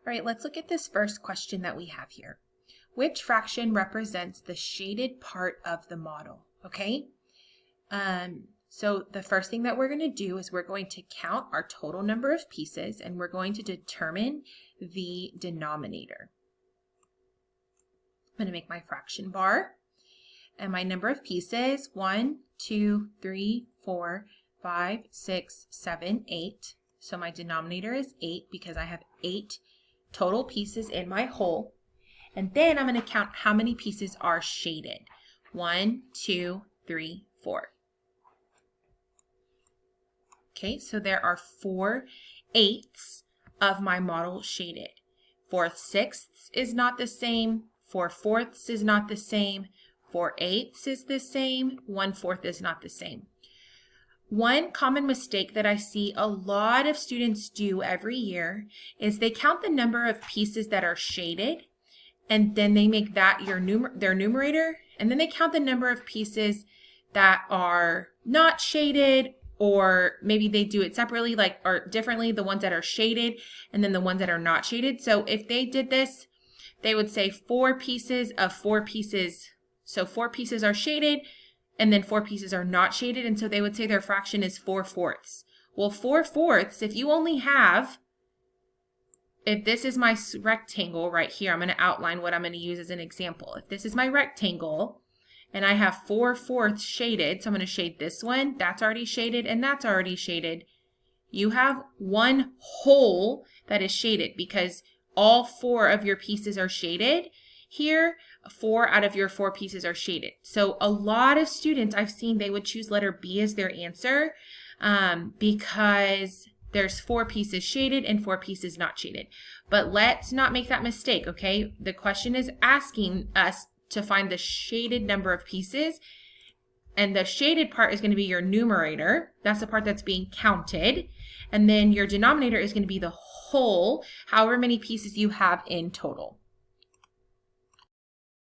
All right, let's look at this first question that we have here. Which fraction represents the shaded part of the model? Okay, so the first thing that we're going to do is we're going to count our total number of pieces and we're going to determine the denominator. I'm going to make my fraction bar and my number of pieces 1, 2, 3, 4, 5, 6, 7, 8. So my denominator is 8 because I have 8 total pieces in my whole. And then I'm going to count how many pieces are shaded. 1, 2, 3, 4. Okay, so there are 4/8 of my model shaded. 4/6 is not the same. 4/4 is not the same. 4/8 is the same. 1/4 is not the same. One common mistake that I see a lot of students do every year is they count the number of pieces that are shaded, and then they make that their numerator, and then they count the number of pieces that are not shaded, or maybe they do it separately, or differently, the ones that are shaded and then the ones that are not shaded. So if they did this, they would say 4 pieces of 4 pieces. So 4 pieces are shaded and then 4 pieces are not shaded, and so they would say their fraction is 4/4. Well, 4/4, if you only have, if this is my rectangle right here, I'm going to outline what I'm going to use as an example. If this is my rectangle and I have 4/4 shaded, so I'm going to shade this one, that's already shaded, and that's already shaded. You have one whole that is shaded because all 4 of your pieces are shaded. Here, 4 out of your 4 pieces are shaded. So a lot of students I've seen, they would choose letter B as their answer because there's 4 pieces shaded and 4 pieces not shaded. But let's not make that mistake, okay? The question is asking us to find the shaded number of pieces, and the shaded part is going to be your numerator. That's the part that's being counted. And then your denominator is going to be the whole, however many pieces you have in total.